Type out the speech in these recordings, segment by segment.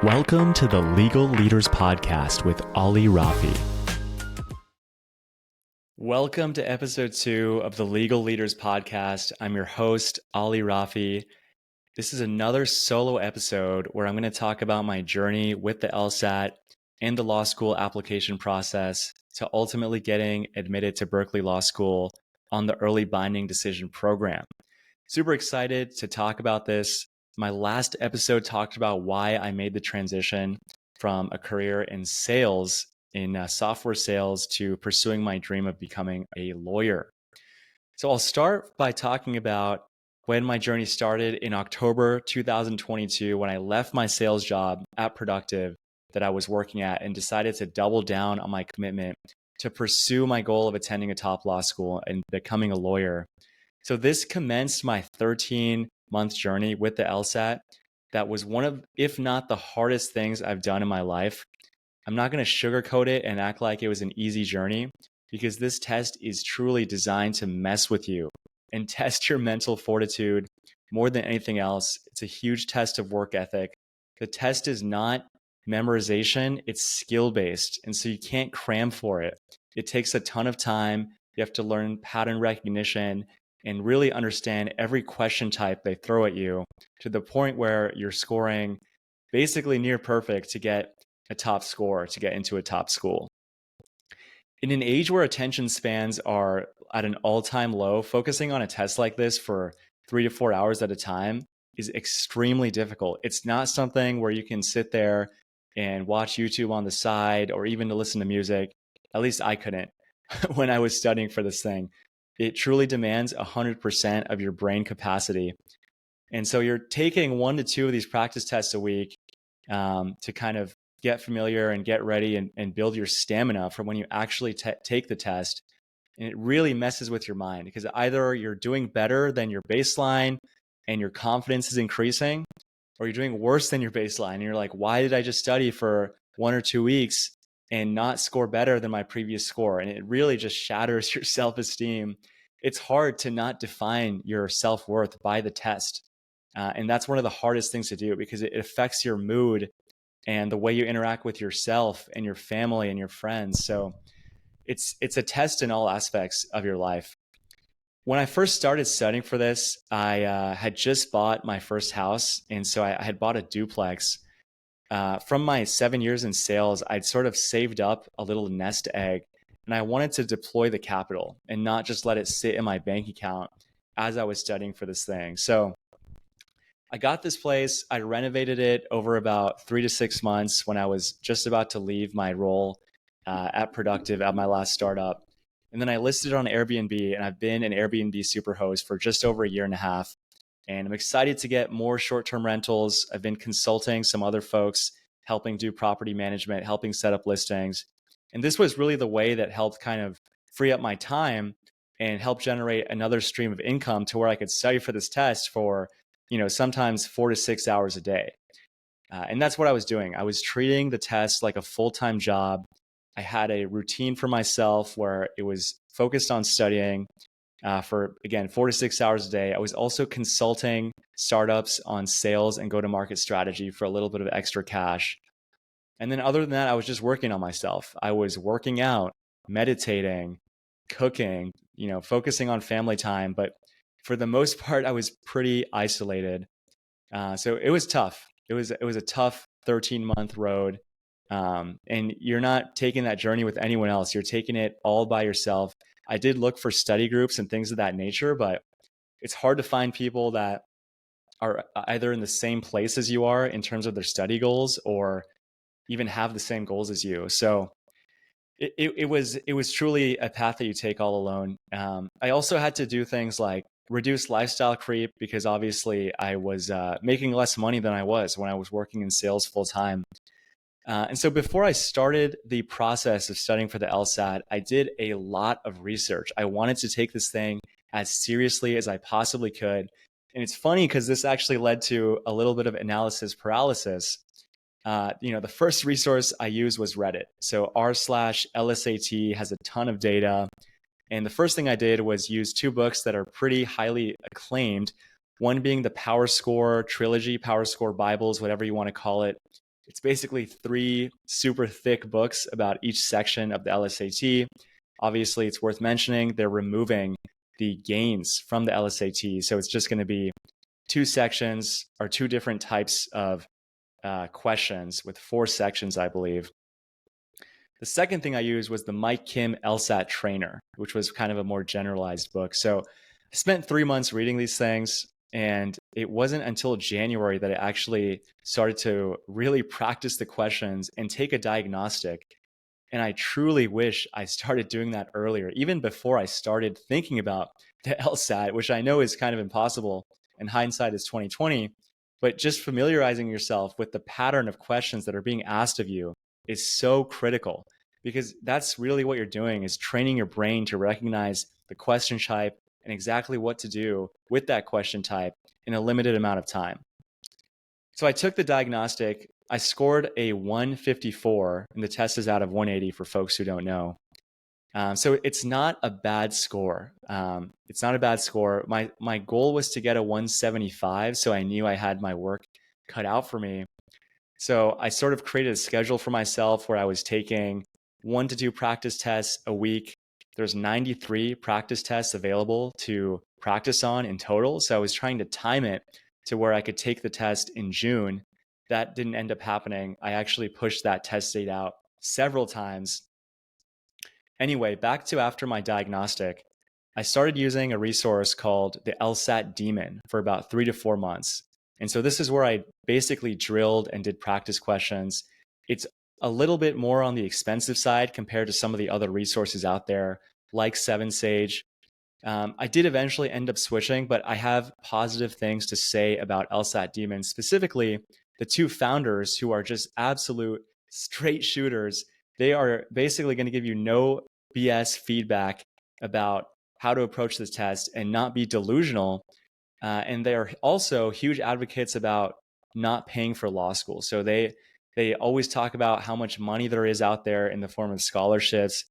Welcome to the Legal Leaders Podcast with Ali Rafi. Welcome to episode 2 of the Legal Leaders Podcast. I'm your host, Ali Rafi. This is another solo episode where I'm going to talk about my journey with the LSAT and the law school application process to ultimately getting admitted to Berkeley Law School on the early binding decision program. Super excited to talk about this. My last episode talked about why I made the transition from a career in sales, in software sales, to pursuing my dream of becoming a lawyer. So I'll start by talking about when my journey started in October 2022, when I left my sales job at Productive that I was working at and decided to double down on my commitment to pursue my goal of attending a top law school and becoming a lawyer. So this commenced my 13-month journey with the LSAT. That was one of, if not the hardest things I've done in my life. I'm not going to sugarcoat it and act like it was an easy journey, because this test is truly designed to mess with you and test your mental fortitude more than anything else. It's a huge test of work ethic. The test is not memorization, it's skill-based. And so you can't cram for it. It takes a ton of time. You have to learn pattern recognition and really understand every question type they throw at you to the point where you're scoring basically near perfect to get a top score, to get into a top school. In an age where attention spans are at an all-time low, focusing on a test like this for 3 to 4 hours at a time is extremely difficult. It's not something where you can sit there and watch YouTube on the side or even to listen to music. At least I couldn't when I was studying for this thing. It truly demands 100% of your brain capacity. And so you're taking 1 to 2 of these practice tests a week to kind of get familiar and get ready and build your stamina for when you actually take the test. And it really messes with your mind, because either you're doing better than your baseline and your confidence is increasing, or you're doing worse than your baseline. And you're like, why did I just study for 1 or 2 weeks and not score better than my previous score? And it really just shatters your self-esteem. It's hard to not define your self-worth by the test. And that's one of the hardest things to do, because it affects your mood and the way you interact with yourself and your family and your friends. So it's a test in all aspects of your life. When I first started studying for this, I had just bought my first house. And so I had bought a duplex. From my 7 years in sales, I'd sort of saved up a little nest egg, and I wanted to deploy the capital and not just let it sit in my bank account as I was studying for this thing. So I got this place. I renovated it over about 3 to 6 months when I was just about to leave my role at Productive at my last startup. And then I listed it on Airbnb, and I've been an Airbnb superhost for just over a year and a half. And I'm excited to get more short-term rentals. I've been consulting some other folks, helping do property management, helping set up listings. And this was really the way that helped kind of free up my time and help generate another stream of income to where I could study for this test for, sometimes 4 to 6 hours a day. And that's what I was doing. I was treating the test like a full-time job. I had a routine for myself where it was focused on studying for, again, 4 to 6 hours a day. I was also consulting startups on sales and go-to-market strategy for a little bit of extra cash. And then other than that, I was just working on myself. I was working out, meditating, cooking, focusing on family time. But for the most part, I was pretty isolated. So it was tough. It was a tough 13-month road. And you're not taking that journey with anyone else. You're taking it all by yourself. I did look for study groups and things of that nature, but it's hard to find people that are either in the same place as you are in terms of their study goals, or even have the same goals as you. So it was truly a path that you take all alone. I also had to do things like reduce lifestyle creep, because obviously I was making less money than I was when I was working in sales full time. And so before I started the process of studying for the LSAT, I did a lot of research. I wanted to take this thing as seriously as I possibly could. And it's funny because this actually led to a little bit of analysis paralysis. The first resource I used was Reddit. So r/LSAT has a ton of data. And the first thing I did was use 2 books that are pretty highly acclaimed. One being the Power Score trilogy, Power Score Bibles, whatever you want to call it. It's basically 3 super thick books about each section of the LSAT. Obviously, it's worth mentioning they're removing the gains from the LSAT. So it's just going to be 2 sections or 2 different types of questions with 4 sections, I believe. The second thing I used was the Mike Kim LSAT Trainer, which was kind of a more generalized book. So I spent 3 months reading these things, and it wasn't until January that I actually started to really practice the questions and take a diagnostic. And I truly wish I started doing that earlier, even before I started thinking about the LSAT, which I know is kind of impossible, and hindsight is 2020. But just familiarizing yourself with the pattern of questions that are being asked of you is so critical, because that's really what you're doing, is training your brain to recognize the question type and exactly what to do with that question type in a limited amount of time. So I took the diagnostic. I scored a 154, and the test is out of 180 for folks who don't know. So it's not a bad score. It's not a bad score. My goal was to get a 175, so I knew I had my work cut out for me. So I sort of created a schedule for myself where I was taking 1 to 2 practice tests a week. There's 93 practice tests available to practice on in total. So I was trying to time it to where I could take the test in June. That didn't end up happening. I actually pushed that test date out several times. Anyway, back to after my diagnostic, I started using a resource called the LSAT Daemon for about 3 to 4 months. And so this is where I basically drilled and did practice questions. It's a little bit more on the expensive side compared to some of the other resources out there, like 7Sage. I did eventually end up switching, but I have positive things to say about LSAT Daemon, specifically the 2 founders who are just absolute straight shooters. They are basically going to give you no BS feedback about how to approach this test and not be delusional. And they are also huge advocates about not paying for law school. So they always talk about how much money there is out there in the form of scholarships.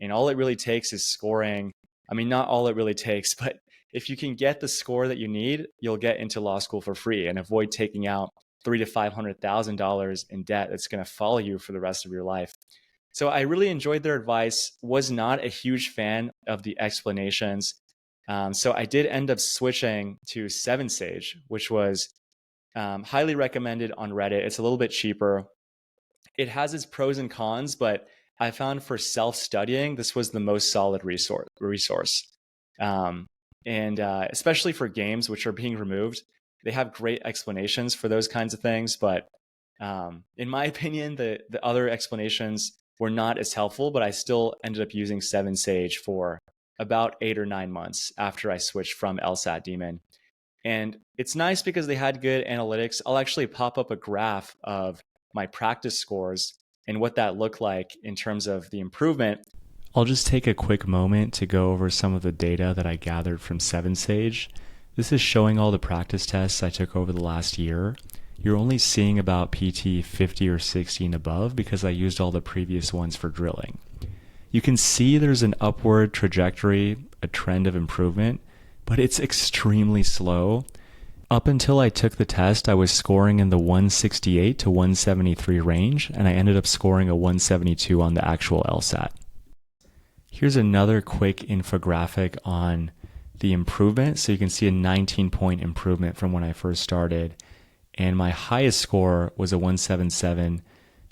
And all it really takes is scoring. I mean, not all it really takes, but if you can get the score that you need, you'll get into law school for free and avoid taking out $300,000 to $500,000 in debt that's going to follow you for the rest of your life. So I really enjoyed their advice, was not a huge fan of the explanations. So I did end up switching to 7Sage, which was highly recommended on Reddit. It's a little bit cheaper. It has its pros and cons, but I found for self-studying, this was the most solid resource. And especially for games which are being removed, they have great explanations for those kinds of things. But in my opinion, the other explanations were not as helpful, but I still ended up using 7Sage for about 8 or 9 months after I switched from LSAT Daemon. And it's nice because they had good analytics. I'll actually pop up a graph of my practice scores and what that looked like in terms of the improvement. I'll just take a quick moment to go over some of the data that I gathered from 7Sage. This is showing all the practice tests I took over the last year. You're only seeing about PT 50 or 60 and above because I used all the previous ones for drilling. You can see there's an upward trajectory, a trend of improvement, but it's extremely slow. Up until I took the test, I was scoring in the 168 to 173 range, and I ended up scoring a 172 on the actual LSAT. Here's another quick infographic on the improvement. So you can see a 19-point improvement from when I first started. And my highest score was a 177.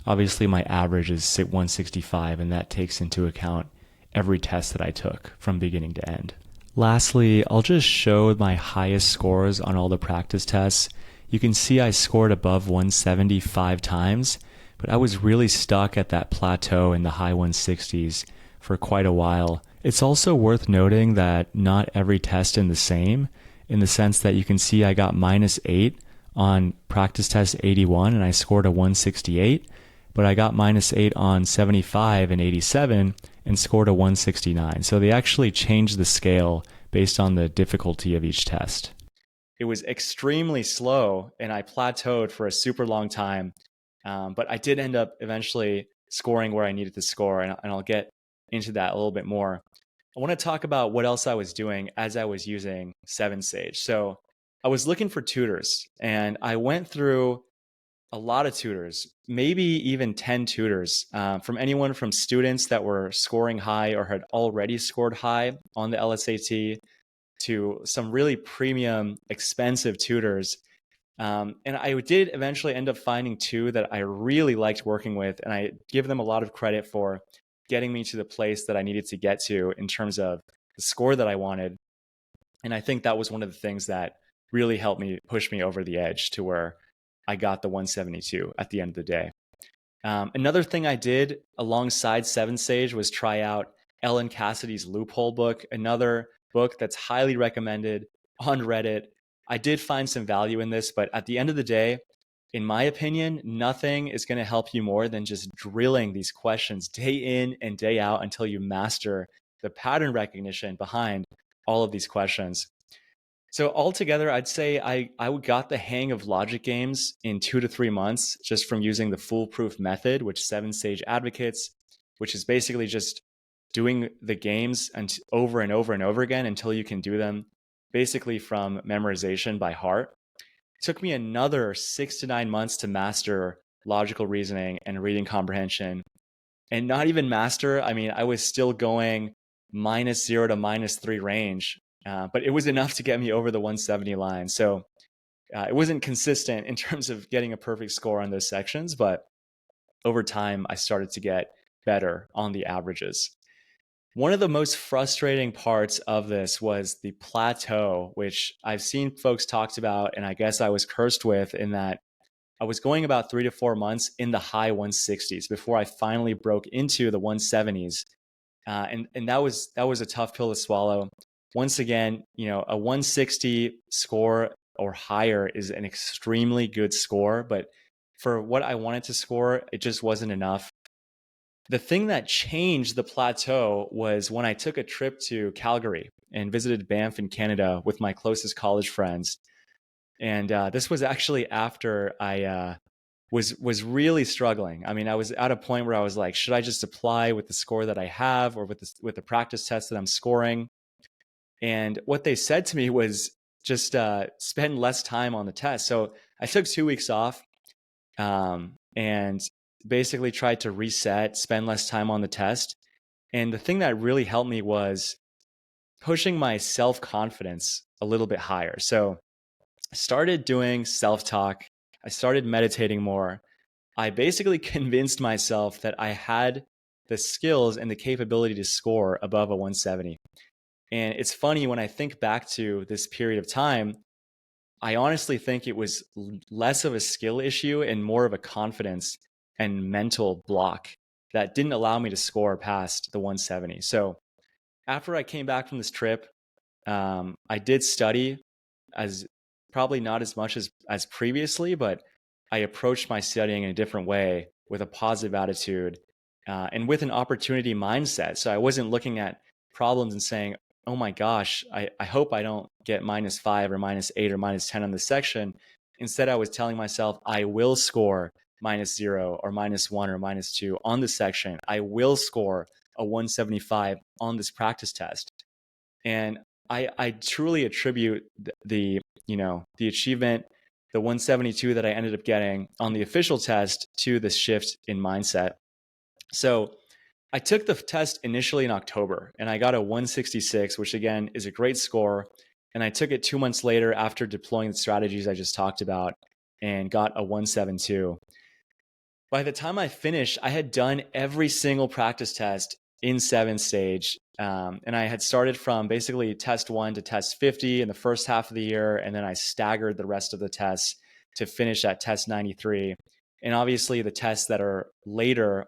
Obviously, my average is 165, and that takes into account every test that I took from beginning to end. Lastly, I'll just show my highest scores on all the practice tests. You can see I scored above 175 times, but I was really stuck at that plateau in the high 160s for quite a while. It's also worth noting that not every test is the same, in the sense that you can see I got -8 on practice test 81 and I scored a 168, but I got -8 on 75 and 87 and scored a 169. So they actually changed the scale based on the difficulty of each test. It was extremely slow and I plateaued for a super long time, but I did end up eventually scoring where I needed to score, and I'll get into that a little bit more. I want to talk about what else I was doing as I was using 7Sage. So I was looking for tutors, and I went through a lot of tutors, maybe even 10 tutors, from anyone from students that were scoring high or had already scored high on the LSAT to some really premium, expensive tutors. And I did eventually end up finding two that I really liked working with, and I give them a lot of credit for getting me to the place that I needed to get to in terms of the score that I wanted. And I think that was one of the things that really helped me push me over the edge to where I got the 172 at the end of the day. Another thing I did alongside Seven Sage was try out Ellen Cassidy's Loophole book, another book that's highly recommended on Reddit. I did find some value in this, but at the end of the day, in my opinion, nothing is going to help you more than just drilling these questions day in and day out until you master the pattern recognition behind all of these questions. So altogether, I'd say I got the hang of logic games in 2 to 3 months just from using the foolproof method, which Seven Sage advocates, which is basically just doing the games over and over and over again until you can do them basically from memorization by heart. It took me another 6 to 9 months to master logical reasoning and reading comprehension. And not even master, I mean, I was still going -0 to -3 range, but it was enough to get me over the 170 line. So it wasn't consistent in terms of getting a perfect score on those sections, but over time, I started to get better on the averages. One of the most frustrating parts of this was the plateau, which I've seen folks talked about, and I guess I was cursed with in that I was going about 3 to 4 months in the high 160s before I finally broke into the 170s. And that was a tough pill to swallow. Once again, a 160 score or higher is an extremely good score, but for what I wanted to score, it just wasn't enough. The thing that changed the plateau was when I took a trip to Calgary and visited Banff in Canada with my closest college friends. And this was actually after I was really struggling. I mean, I was at a point where I was like, should I just apply with the score that I have or with the practice test that I'm scoring? And what they said to me was just spend less time on the test. So I took 2 weeks off and basically tried to reset, spend less time on the test. And the thing that really helped me was pushing my self-confidence a little bit higher. So I started doing self-talk. I started meditating more. I basically convinced myself that I had the skills and the capability to score above a 170. And it's funny when I think back to this period of time, I honestly think it was less of a skill issue and more of a confidence and mental block that didn't allow me to score past the 170. So after I came back from this trip, I did study, as probably not as much as previously, but I approached my studying in a different way with a positive attitude and with an opportunity mindset. So I wasn't looking at problems and saying, oh my gosh, I hope I don't get -5 or -8 or -10 on this section. Instead, I was telling myself, I will score -0 or -1 or -2 on this section. I will score a 175 on this practice test. And I truly attribute the achievement, the 172 that I ended up getting on the official test to the shift in mindset. So I took the test initially in October and I got a 166, which again is a great score. And I took it 2 months later after deploying the strategies I just talked about and got a 172. By the time I finished, I had done every single practice test in Seven Sage. And I had started from basically test 1 to test 50 in the first half of the year. And then I staggered the rest of the tests to finish at test 93. And obviously the tests that are later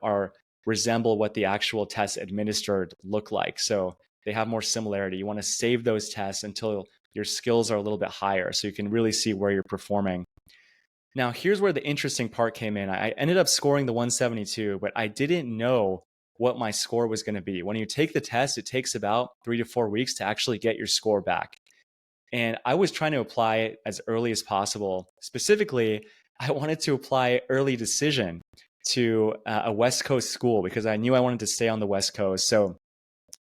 resemble what the actual tests administered look like. So they have more similarity. You want to save those tests until your skills are a little bit higher so you can really see where you're performing. Now, here's where the interesting part came in. I ended up scoring the 172, but I didn't know what my score was going to be. When you take the test, it takes about 3 to 4 weeks to actually get your score back. And I was trying to apply it as early as possible. Specifically, I wanted to apply early decision to a West Coast school because I knew I wanted to stay on the West Coast. So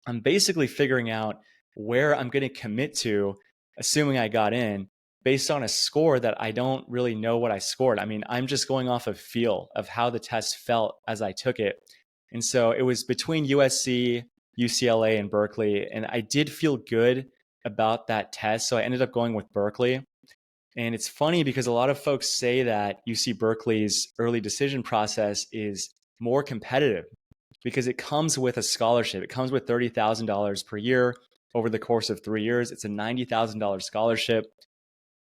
I'm basically figuring out where I'm going to commit to, assuming I got in, based on a score that I don't really know what I scored. I mean, I'm just going off of feel of how the test felt as I took it. And so it was between USC, UCLA, and Berkeley. And I did feel good about that test. So I ended up going with Berkeley. And it's funny because a lot of folks say that UC Berkeley's early decision process is more competitive because it comes with a scholarship. It comes with $30,000 per year over the course of 3 years. It's a $90,000 scholarship.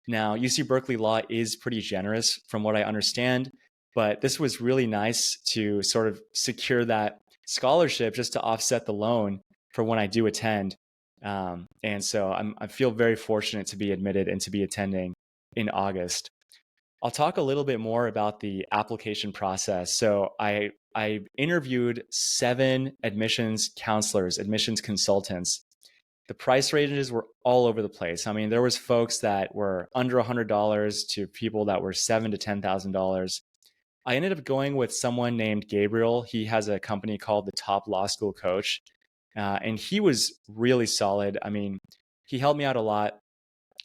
Now, UC Berkeley Law is pretty generous from what I understand, but this was really nice to sort of secure that scholarship just to offset the loan for when I do attend. And so I feel very fortunate to be admitted and to be attending in August. I'll talk a little bit more about the application process. So I interviewed 7 admissions counselors, admissions consultants. The price ranges were all over the place. I mean, there was folks that were under $100 to people that were $7,000 to $10,000. I ended up going with someone named Gabriel. He has a company called the Top Law School Coach, and he was really solid. I mean, he helped me out a lot.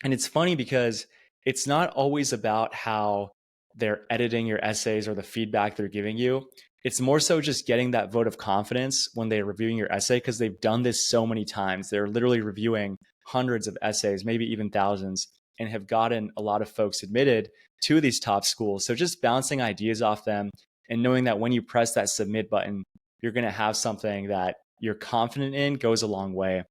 And it's funny because it's not always about how they're editing your essays or the feedback they're giving you. It's more so just getting that vote of confidence when they're reviewing your essay because they've done this so many times. They're literally reviewing hundreds of essays, maybe even thousands, and have gotten a lot of folks admitted to these top schools. So just bouncing ideas off them and knowing that when you press that submit button, you're going to have something that you're confident in goes a long way.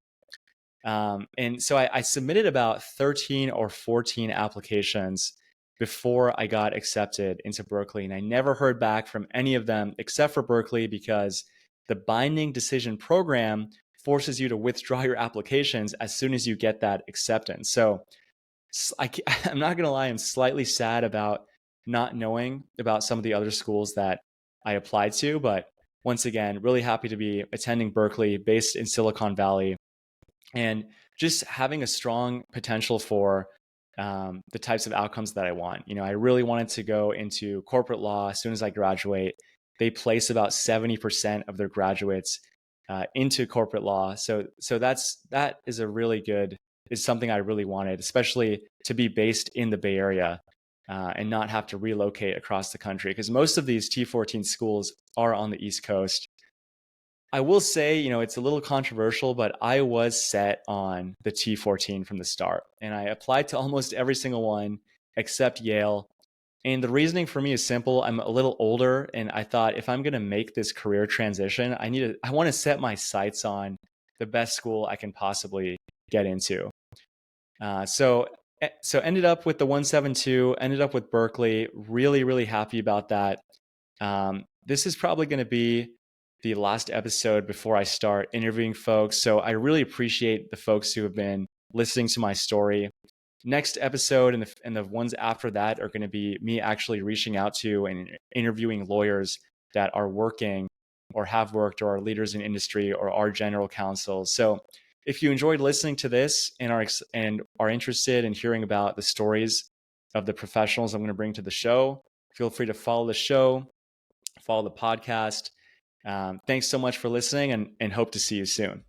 And so I submitted about 13 or 14 applications before I got accepted into Berkeley. And I never heard back from any of them except for Berkeley because the binding decision program forces you to withdraw your applications as soon as you get that acceptance. So I'm not going to lie, I'm slightly sad about not knowing about some of the other schools that I applied to. But once again, really happy to be attending Berkeley, based in Silicon Valley, and just having a strong potential for the types of outcomes that I want. You know, I really wanted to go into corporate law as soon as I graduate. They place about 70% of their graduates into corporate law. So that is a really good, is something I really wanted, especially to be based in the Bay Area and not have to relocate across the country because most of these T14 schools are on the East Coast. I will say, you know, it's a little controversial, but I was set on the T14 from the start. And I applied to almost every single one except Yale. And the reasoning for me is simple. I'm a little older, and I thought if I'm going to make this career transition, I want to set my sights on the best school I can possibly get into. So ended up with the 172, ended up with Berkeley. Really, really happy about that. This is probably going to be the last episode before I start interviewing folks. So I really appreciate the folks who have been listening to my story. Next episode and the ones after that are going to be me actually reaching out to and interviewing lawyers that are working or have worked or are leaders in industry or are general counsels. So if you enjoyed listening to this and are interested in hearing about the stories of the professionals I'm going to bring to the show, feel free to follow the show, follow the podcast. Thanks so much for listening and hope to see you soon.